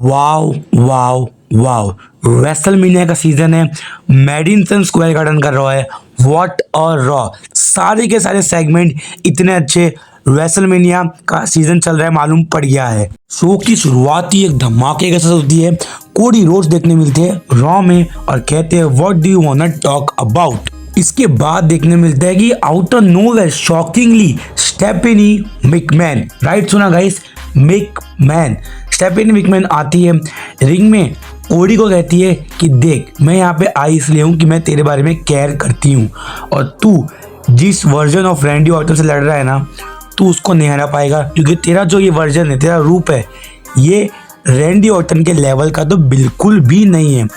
Wow wow wow, WrestleMania का season है, Madison Square garden कर रहा है। व्हाट और रॉ, सारे के सारे सेगमेंट इतने अच्छे। रेसलमेनिया का सीजन चल रहा है, मालूम पड़ गया है। शो की शुरुआत ही एक धमाके के साथ होती है। कोडी रोड्स देखने मिलते हैं रॉ में और कहते हैं what do you want to talk about. इसके बाद देखने मिलता है कि out of nowhere shockingly Stephanie McMahon, right सुना गाइस, मैकमैन, स्टेफनी मैकमैन आती है रिंग में। कोडी को कहती है कि देख, मैं यहाँ पे आई इसलिए हूँ कि मैं तेरे बारे में केयर करती हूँ और तू जिस वर्जन ऑफ रैंडी ऑर्टन से लड़ रहा है ना, तू उसको नहीं हरा पाएगा, क्योंकि तेरा जो ये वर्जन है, तेरा रूप है, ये रैंडी ऑर्टन के लेवल का तो बिल्कुल भी नहीं है।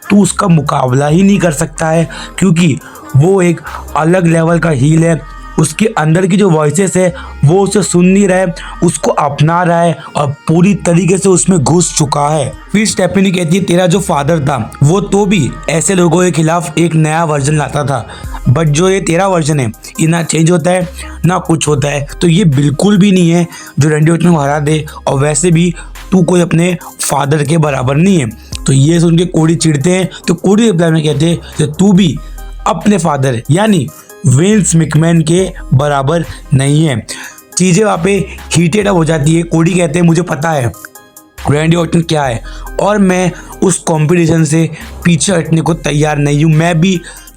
तू उसका मुकाबला ही नहीं कर सकता है, क्योंकि वो एक अलग लेवल का हील है। उसके अंदर की जो वॉइसेस है वो उसे सुन नहीं रहा है, उसको अपना रहा है और पूरी तरीके से उसमें घुस चुका है। फिर स्टेफनी कहती है तेरा जो फादर था वो तो भी ऐसे लोगों के खिलाफ एक नया वर्जन लाता था, बट जो ये तेरा वर्जन है ये ना चेंज होता है ना कुछ होता है, तो ये बिल्कुल भी नहीं है जो रैंडी ऑर्टन को हरा दे। और वैसे भी तू कोई अपने फादर के बराबर नहीं है। तो ये सुन के कोडी चिढ़ते हैं, तो कोडी रिप्लाई में कहते हैं कि तू भी अपने फादर यानी विंस मैकमैन के बराबर नहीं है। चीज़ें वहाँ पे हीटेड अप हो जाती है। कोडी कहते हैं मुझे पता है रैंडी ऑर्टन क्या है और मैं उस कंपटीशन से पीछे हटने को तैयार नहीं हूँ, मैं भी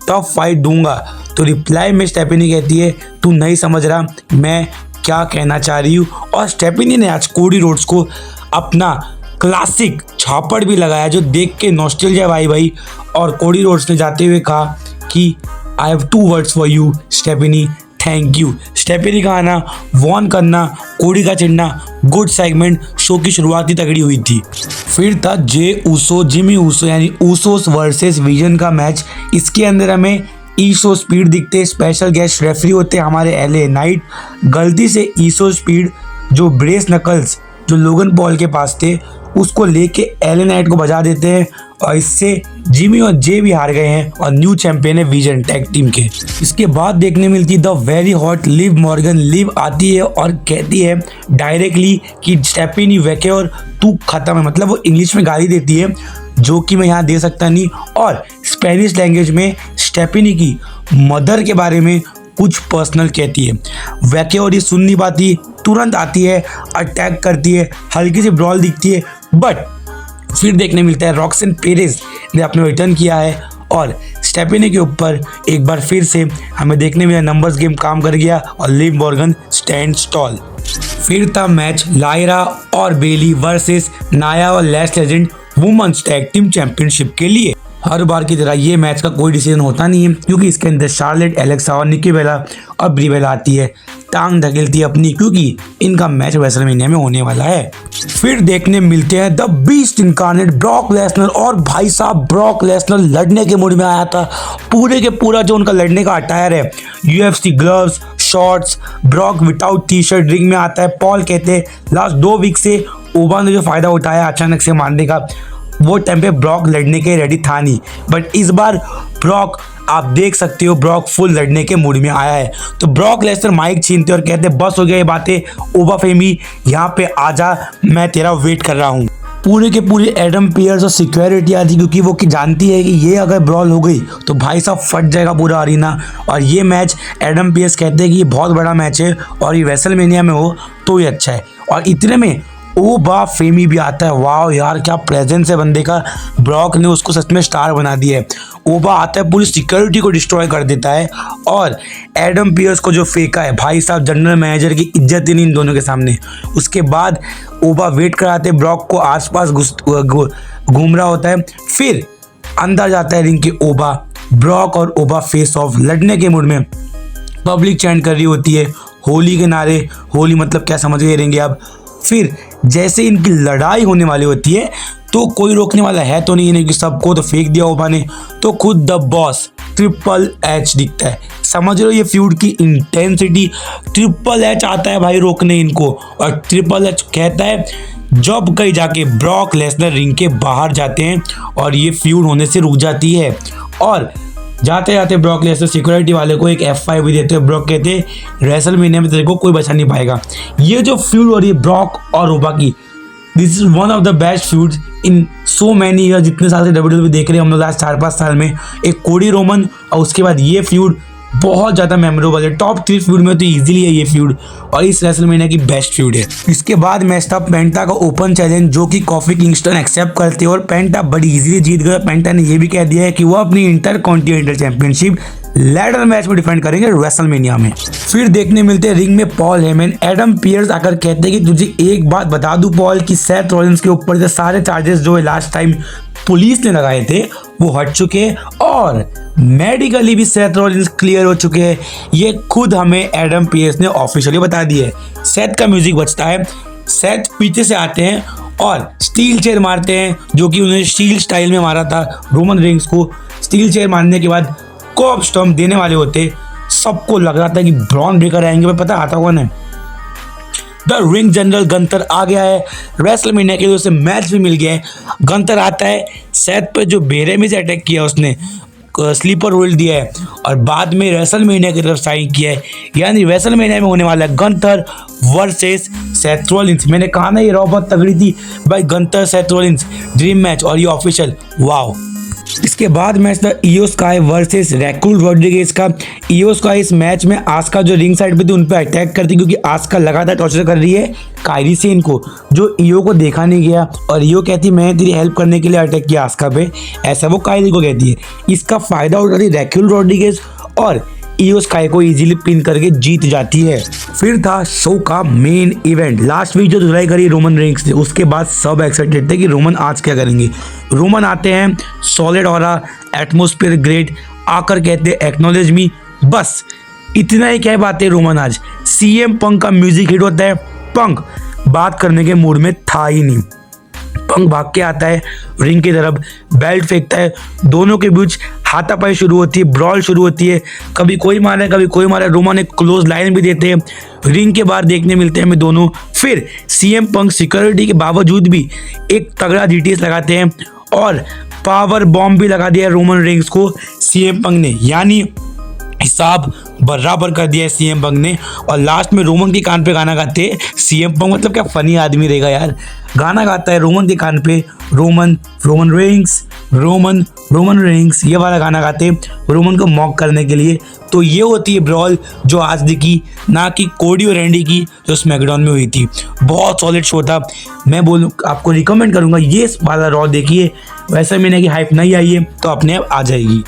टफ फाइट दूंगा। तो रिप्लाई में स्टेफनी कहती है तू नहीं समझ रहा मैं क्या कहना चाह रही हूँ। और स्टेफनी ने आज कोडी रोड्स को अपना क्लासिक छापड़ भी लगाया जो देख के नॉस्टैल्जिया आई भाई। और कोडी रोड्स ने जाते हुए कहा कि I have 2 words for you Stephanie, thank you. Stephanie का आना, वॉन करना, कोडी का चिढ़ना, गुड सेगमेंट, शो की शुरुआत ही तगड़ी हुई थी। फिर था जिमी ऊसो यानी ऊसोस वर्सेस विजन का मैच। इसके अंदर हमें ईसो स्पीड दिखते, स्पेशल गेस्ट रेफरी होते हमारे एलए नाइट। गलती से ईसो स्पीड जो ब्रेस नकल्स जो लोगन पॉल के पास थे उसको लेके एलए नाइट को बजा देते हैं और इससे जिमी और जे भी हार गए हैं और न्यू चैंपियन है विजन टैग टीम के। इसके बाद देखने मिलती है the very hot Liv Morgan. Live आती है और कहती है डायरेक्टली कि स्टेफनी वैक्योर तू खत्म है, मतलब वो इंग्लिश में गाली देती है जो कि मैं यहाँ दे सकता नहीं, और स्पेनिश लैंग्वेज में स्टेफनी की मदर के बारे में कुछ पर्सनल कहती है। वैक्योर ये सुन नहीं पाती, तुरंत आती है, अटैक करती है, हल्की सी ब्रॉल दिखती है, बट फिर देखने मिलता है रॉक्सन पेरेज ने अपने रिटर्न किया है और स्टेफनी के ऊपर एक बार फिर से हमें देखने मिला नंबर्स गेम काम कर गया और लिव मॉर्गन स्टैंड स्टॉल। फिर था मैच लायरा और बेली वर्सेस नाया और लेस legend women's tag team championship के लिए। हर बार की तरह ये मैच का कोई डिसीजन होता नहीं है, क्योंकि इसके अंदर शार्लेट, एलेक्सा और निकी बेला और ब्री बेला आती है, टांग धकेलती है अपनी, क्योंकि इनका मैच रेसलमेनिया में होने वाला है। फिर देखने मिलते हैं the beast incarnate Brock Lesnar. और भाई साहब ब्रॉक लेसनर लड़ने के मूड में आया था। पूरे के पूरा जो उनका लड़ने का अटायर है, UFC gloves, shorts, Brock without T shirt ring में आता है। पॉल कहते हैं लास्ट 2 वीक से ओबा ने जो फायदा उठाया अचानक से मारने का, वो टाइम पे ब्रॉक लड़ने के रेडी था नहीं, बट इस बार ब्रॉक आप देख सकते हो ब्रॉक फुल लड़ने के मूड में आया है। तो ब्रॉक लेसनर माइक छीनते और कहते बस हो गया ये बातें, ओबा फेमी यहाँ पे आजा, मैं तेरा वेट कर रहा हूँ। पूरे के पूरे एडम पियर्स और सिक्योरिटी आती, क्योंकि वो जानती है कि ये अगर ब्रॉल हो गई तो भाई साहब फट जाएगा पूरा अरीना। और ये मैच एडम पियर्स कहते हैं कि ये बहुत बड़ा मैच है और ये रेसलमेनिया में हो तो ये अच्छा है। और इतने में ओबा फेमी भी आता है। वाह यार क्या प्रेजेंस है बंदे का, ब्रॉक ने उसको सच में स्टार बना दिया है। ओबा आता है, पूरी सिक्योरिटी को डिस्ट्रॉय कर देता है और एडम पियर्स को जो फेंका है भाई साहब, जनरल मैनेजर की इज्जत ही नहीं इन दोनों के सामने। उसके बाद ओबा वेट कराते ब्रॉक को, आसपास घूम रहा होता है, फिर अंदर जाता है रिंग के ओबा। ब्रॉक और ओबा फेस ऑफ लड़ने के मूड में, पब्लिक चैंट कर रही होती है होली के नारे, होली मतलब क्या समझ गए रहेंगे आप। फिर जैसे इनकी लड़ाई होने वाली होती है तो कोई रोकने वाला है तो नहीं, कि सबको तो फेंक दिया ओबा ने, तो खुद द बॉस ट्रिपल एच दिखता है। समझ रहे हो ये फ्यूड की इंटेंसिटी, ट्रिपल एच आता है भाई रोकने इनको, और ट्रिपल एच कहता है जब कहीं जाके ब्रॉक लेसनर रिंग के बाहर जाते हैं और ये फ्यूड होने से रुक जाती है। और जाते जाते ब्रॉक लेसनर सिक्योरिटी वाले को एक F5 भी देते हैं। ब्रॉक कहते हैं रेसलमेनिया में तेरे को कोई बचा नहीं पाएगा। ये जो फ्यूड हो रही है ब्रॉक और ओबा की, this is one of the best feuds in so many year. जितने साल से WWE देख रहे हैं हम लोग लास्ट 4-5 साल में, एक कोडी रोमन और उसके बाद ये फ्यूड बहुत ज़्यादा मेमोरेबल है। टॉप 3 फ्यूड में तो इजीली है ये फ्यूड, और इस रेसलमेनिया की बेस्ट फ्यूड है। इसके बाद मैच था पेंटा का ओपन चैलेंज, जो कि कॉफी किंगस्टन एक्सेप्ट करते हैं और पेंटा बड़ी इजीली जीत गए। पेंटा ने ये भी कह दिया है कि वो अपनी inter continental championship ladder match में डिफेंड करेंगे रेसलमेनिया में। फिर देखने मिलते हैं रिंग में पॉल हेमन। एडम पियर्स आकर कहते हैं कि तुझे एक बात बता दूं पॉल, कि सेथ रॉलिंस के ऊपर से सारे चार्जेस जो है लास्ट टाइम पुलिस ने लगाए थे वो हट चुके हैं, और मेडिकली भी सेथ रॉलिंस क्लियर हो चुके हैं। ये खुद हमें एडम पियर्स ने ऑफिशियली बता दिया है। सेथ का म्यूजिक बजता है, सेथ पीछे से आते हैं और स्टील चेयर मारते हैं, जो कि उन्होंने स्टील स्टाइल में मारा था रोमन रेंस को। स्टील चेयर मारने के बाद कॉप स्टॉम्प देने वाले होते, सबको लग रहा था कि ब्रॉन ब्रेकर आएंगे, पर पता आता कौन है? द रिंग जनरल गंतर आ गया है। रेसलमेनिया के लिए उसे मैच भी मिल गया है। गंतर आता है, सेथ पे जो बेरहमी से अटैक किया उसने, स्लीपर रोल दिया है और बाद में रेसलमेनिया की तरफ साइन किया है। यानी रेसलमेनिया में होने वाला है गंतर वर्सेस सेथ रॉलिंस। मैंने कहा ना ये रॉ बहुत तगड़ी थी भाई, गंतर सेथ रॉलिंस ड्रीम मैच, और ये ऑफिशियल वाओ। इसके बाद मैच था इयो स्काई वर्सेस रैकुल रॉड्रिगेज का। इयो स्काई इस मैच में आस्का जो रिंग साइड पे थी उन पे अटैक करती, क्योंकि आस्का लगातार टॉर्चर कर रही है कायरी सेन को, जो इयो को देखा नहीं गया, और इयो कहती मैं तेरी हेल्प करने के लिए अटैक किया आस्का पे, ऐसा वो कायरी को कहती है। इसका फायदा उठाती रैकुल रॉड्रिगेज और इयो स्काई को इजीली पिन करके जीत जाती है। फिर था शो का मेन इवेंट। लास्ट वीक जो धुलाई करी रोमन रेंस ने, उसके बाद सब एक्साइटेड थे कि रोमन आज क्या करेंगे। रोमन आते हैं, सॉलिड ऑरा, एटमॉस्फेयर ग्रेट, आकर कहते हैं एक्नॉलेज मी, बस इतना ही कह पाते रोमन। आज सीएम पंक का म्यूजिक हिट होता है, पंक बात करने के मूड में था ही नहीं। पंक भाग के आता है रिंग की तरफ, बेल्ट फेंकता है, दोनों के बीच हाथापाई शुरू होती है, ब्रॉल शुरू होती है, कभी कोई मारे कभी कोई मारे। रोमन एक क्लोज लाइन भी देते हैं, रिंग के बाहर देखने मिलते हैं हमें दोनों। फिर सीएम पंक सिक्योरिटी के बावजूद भी एक तगड़ा जीटीएस लगाते हैं और पावर बॉम्ब भी लगा दिया रोमन रेंस को सीएम पंक ने, यानी हिसाब बराबर कर दिया है सीएम पंक ने। और लास्ट में रोमन के कान पे गाना गाते हैं सीएम पंक, मतलब क्या फनी आदमी रहेगा यार। गाना गाता है रोमन के कान पे, Roman Roman Reigns, Roman Roman Reigns, ये वाला गाना गाते हैं रोमन को मॉक करने के लिए। तो ये होती है ब्रॉल जो आज दिखी, ना कि कोडी और रैंडी की जो स्मैकडाउन में हुई थी। बहुत सॉलिड शो था। मैं बोलूँ आपको रिकमेंड करूँगा ये वाला रॉ देखिए। वैसे मैंने की हाइप नहीं आई है तो अपने आप आ जाएगी।